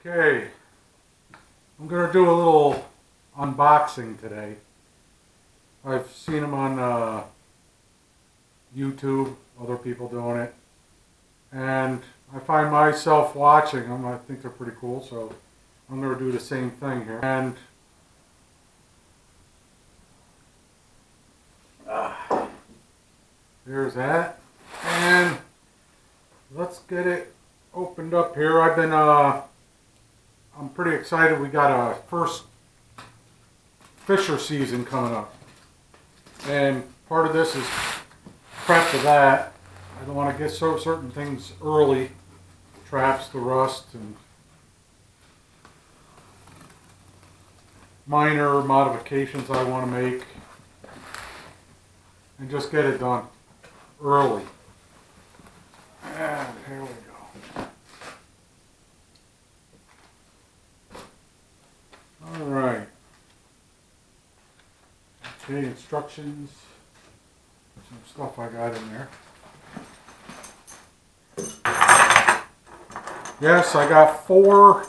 Okay, I'm going to do a little unboxing today. I've seen them on YouTube, other people doing it, and I find myself watching them. I think they're pretty cool, so I'm going to do the same thing here. And there's that. And let's get it opened up here. I'm pretty excited. We got a first Fisher season coming up, and part of this is prep for that. I don't want to get certain things early, traps, the rust, and minor modifications I want to make, and just get it done early. And here we go. All right. Okay, instructions. Some stuff I got in there. Yes, I got 4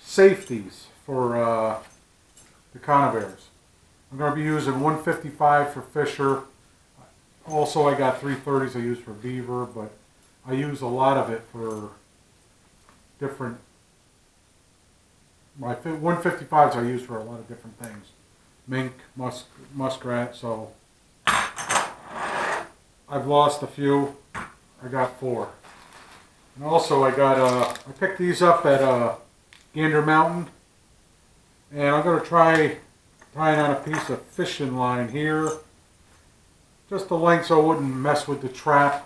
safeties for the Conibears. I'm going to be using 155 for Fisher. Also, I got 330s I use for beaver, but I use a lot of it for different. My 155s I use for a lot of different things. Mink, muskrat, so I've lost a few. I got 4. And also I picked these up at Gander Mountain, and I'm going to try tying on a piece of fishing line here, just the length so it wouldn't mess with the trap,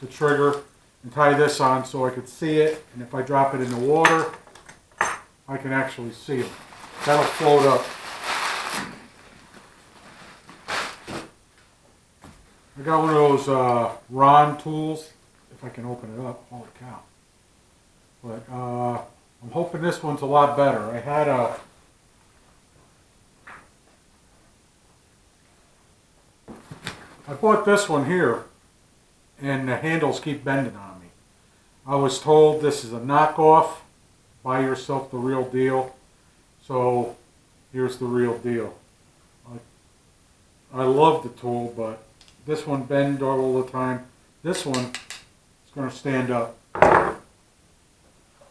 the trigger, and tie this on so I could see it, and if I drop it in the water, I can actually see it. That'll float up. I got one of those Ron tools, if I can open it up. Holy cow. But I'm hoping this one's a lot better. I bought this one here, and the handles keep bending on me. I was told this is a knockoff. Buy yourself the real deal. So here's the real deal. I love the tool, but this one bends all the time. This one is going to stand up.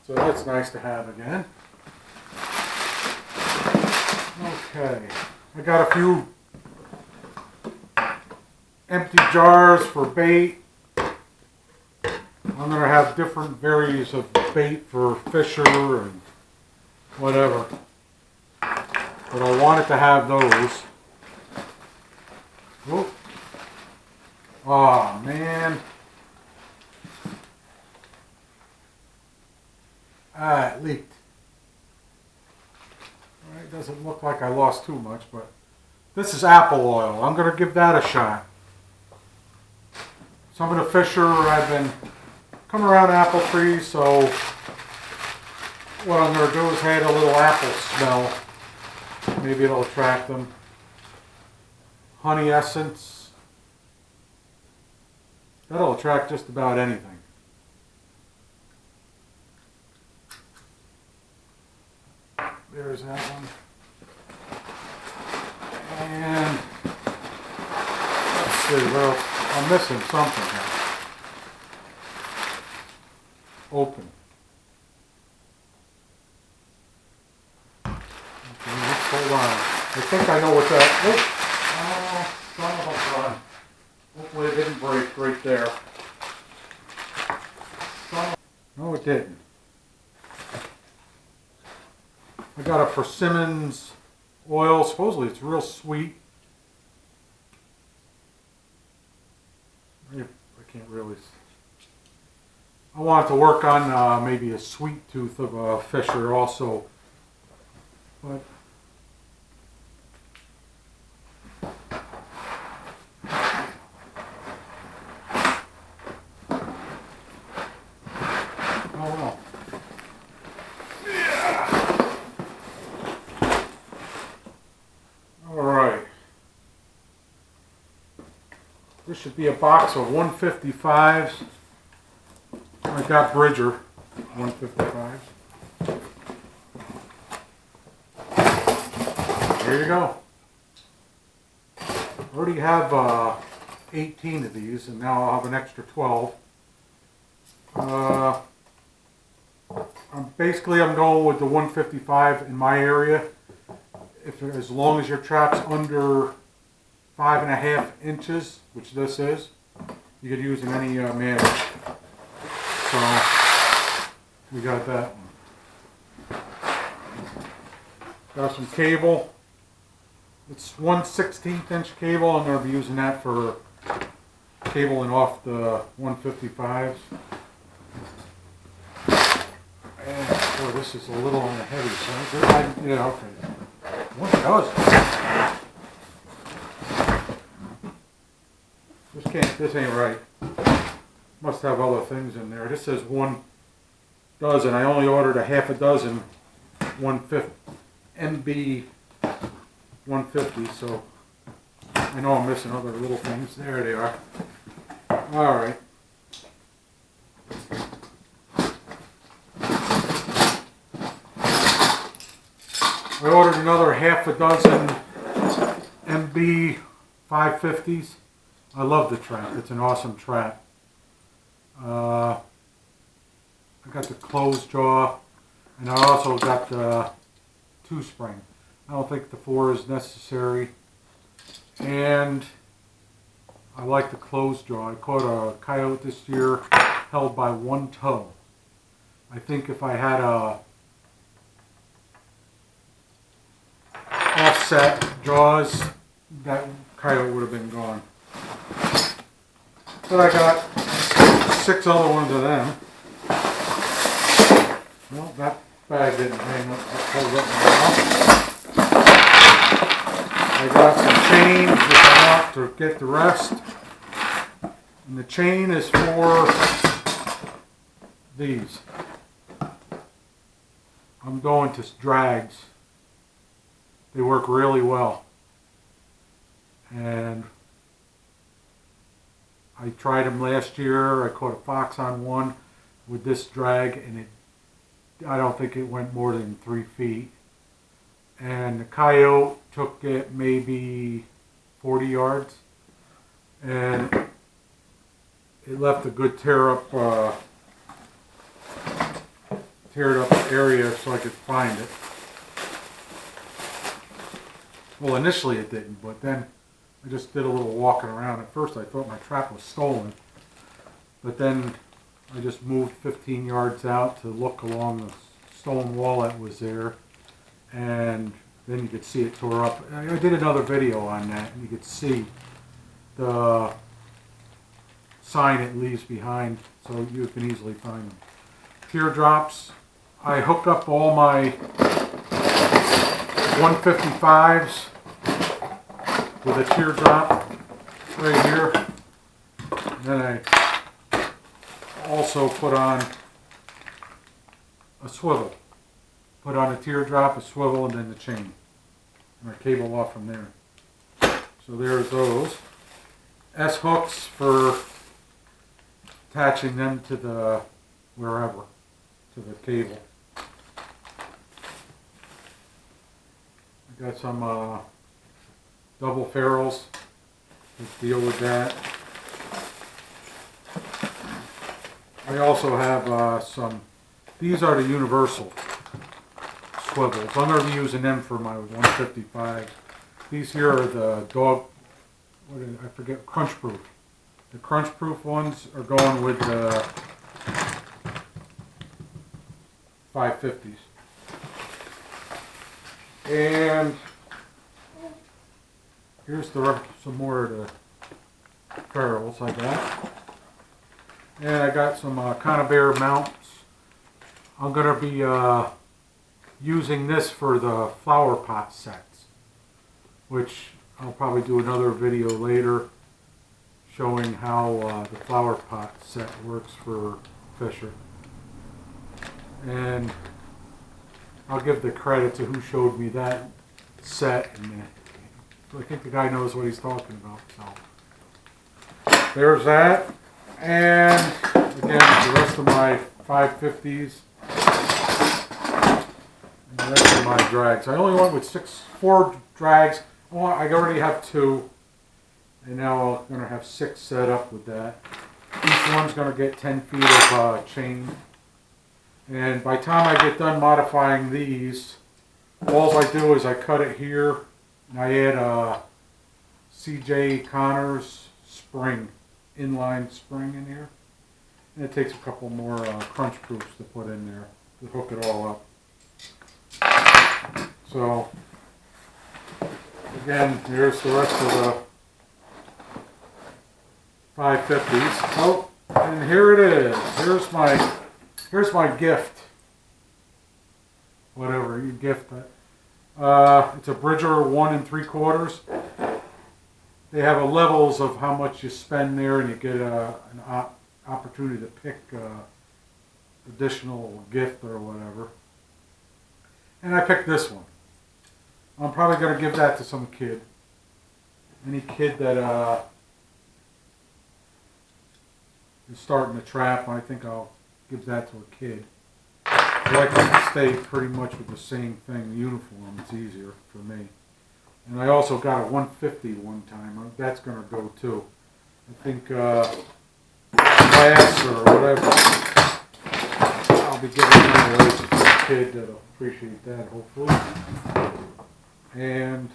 So that's nice to have again. Okay, I got a few empty jars for bait. I'm going to have different varieties of bait for Fisher and whatever. But I wanted to have those. Whoop. Oh man. It leaked. Well, it doesn't look like I lost too much, but this is apple oil. I'm going to give that a shot. Some of the Fisher, I've been coming around apple trees, so what I'm going to do is add a little apple smell. Maybe it'll attract them. Honey essence. That'll attract just about anything. There's that one. And let's see, well, I'm missing something here. Open. Okay, let's hold on. I think I know what that. Oh, son of a gun. Hopefully it didn't break right there. No, it didn't. I got a Persimmons oil. Supposedly it's real sweet. I can't really. I want to work on maybe a sweet tooth of a Fisher also. But oh well. Yeah. All right. This should be a box of 155s. I got Bridger 155s. There you go. I already have 18 of these, and now I'll have an extra 12. I'm going with the 155 in my area. As long as your trap's under 5.5 inches, which this is, you could use in any manner. So we got that one. Got some cable. It's 1/16 inch cable. I'm going to be using that for cabling off the 155s. And oh, this is a little on the heavy side. Yeah, okay. What does this ain't right. Must have other things in there. This says 1 dozen. I only ordered a half a dozen 150 MB 150, so I know I'm missing other little things. There they are. All right. I ordered another half a dozen MB 550s. I love the trap. It's an awesome trap. I got the closed jaw, and I also got the 2-spring. I don't think the 4 is necessary. And I like the closed jaw. I caught a coyote this year held by 1 toe. I think if I had a offset jaws, that coyote would have been gone. But I got 6 other ones of them. Well, that bag didn't hang up. I got some chain which I want to get the rest. And the chain is for these. I'm going to drags. They work really well. And I tried them last year. I caught a fox on one with this drag, and I don't think it went more than 3 feet. And the coyote took it maybe 40 yards, and it left a good teared up area so I could find it. Well, initially it didn't, but then I just did a little walking around. At first I thought my trap was stolen, but then I just moved 15 yards out to look along the stone wall that was there, and then you could see it tore up. I did another video on that, and you could see the sign it leaves behind, so you can easily find them. Teardrops. I hook up all my 155s with a teardrop right here. And then I also put on a swivel. Put on a teardrop, a swivel, and then the chain. And I cable off from there. So there's those. S-hooks for attaching them to the wherever, to the cable. I got some double ferrules to deal with that. I also have some, these are the universal swivels. I'm going to be using them for my 155. These here are the dog, I forget, Crunch Proof. The Crunch Proof ones are going with the 550s. And here's some more of the ferrules I got. And I got some Conibear mounts. I'm going to be using this for the flower pot sets, which I'll probably do another video later showing how the flower pot set works for Fisher. And I'll give the credit to who showed me that set, and I think the guy knows what he's talking about. So there's that, and again the rest of my 550s. And the rest of my drags. I only went with 4 drags. I already have 2, and now I'm going to have 6 set up with that. Each one's going to get 10 feet of chain. And by the time I get done modifying these, all I do is I cut it here, and I add a CJ Connors spring, inline spring in here. And it takes a couple more crunch proofs to put in there to hook it all up. So, again, here's the rest of the 550s. Oh, and here it is. Here's my gift. Whatever you gift it. It's a Bridger 1 3/4. They have levels of how much you spend there, and you get an opportunity to pick additional gift or whatever. And I picked this one. I'm probably going to give that to some kid. Any kid that is starting to trap, I think I'll give that to a kid. I like to stay pretty much with the same thing, uniform. It's easier for me. And I also got a 150 one time. That's going to go too. I think class or whatever. I'll be giving it away to a kid that'll appreciate that, hopefully. And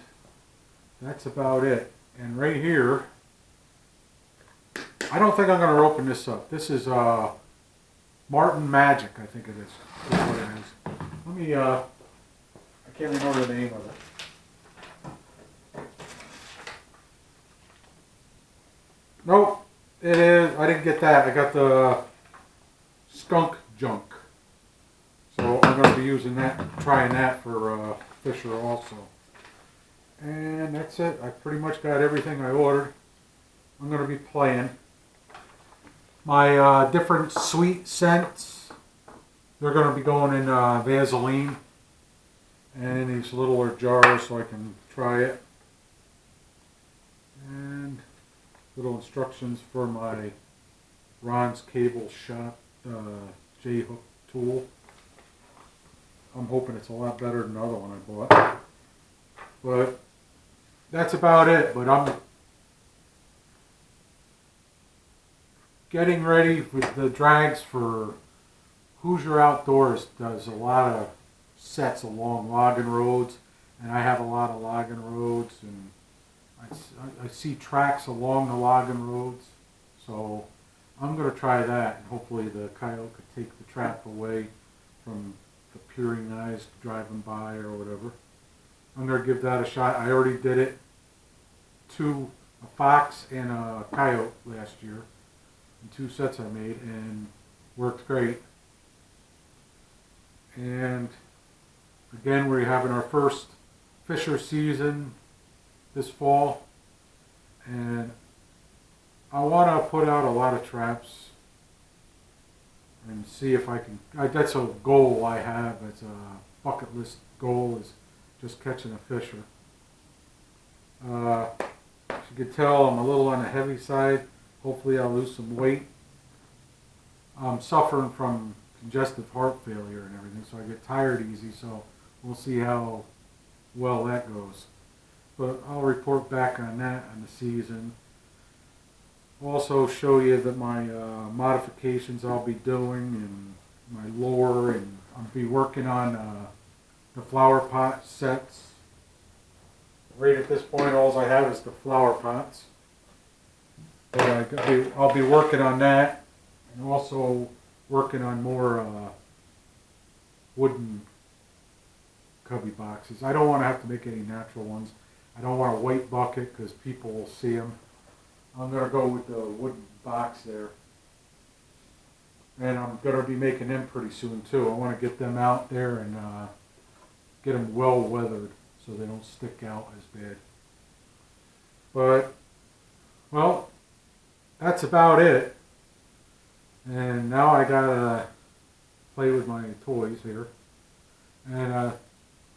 that's about it. And right here, I don't think I'm going to open this up. This is Martin Magic, I think it is. That's what it is. Let me, I can't remember the name of it. Nope, it is, I didn't get that. I got the Skunk Junk. So I'm going to be using that, trying that for Fisher also. And that's it. I pretty much got everything I ordered. I'm going to be playing. My different sweet scents, they're going to be going in Vaseline and in these littler jars so I can try it. And little instructions for my Ron's Cable Shop J-hook tool. I'm hoping it's a lot better than the other one I bought. But that's about it. But I'm getting ready with the drags for Hoosier Outdoors. Does a lot of sets along logging roads, and I have a lot of logging roads, and I see tracks along the logging roads, so I'm going to try that, and hopefully the coyote could take the trap away from the peering eyes driving by or whatever. I'm going to give that a shot. I already did it to a fox and a coyote last year. 2 sets I made, and worked great. And again, we're having our first Fisher season this fall, and I want to put out a lot of traps and see if I can. That's a goal I have. It's a bucket list goal, is just catching a Fisher. As you can tell, I'm a little on the heavy side. Hopefully I'll lose some weight. I'm suffering from congestive heart failure and everything, so I get tired easy, so we'll see how well that goes. But I'll report back on that on the season. Also show you that my modifications I'll be doing and my lure, and I'll be working on the flower pot sets. Right at this point, all I have is the flower pots. But I'll be working on that, and also working on more wooden cubby boxes. I don't want to have to make any natural ones. I don't want a white bucket because people will see them. I'm going to go with the wooden box there. And I'm going to be making them pretty soon too. I want to get them out there and get them well weathered so they don't stick out as bad. But, well, that's about it. And now I gotta play with my toys here. And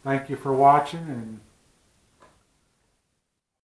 thank you for watching, and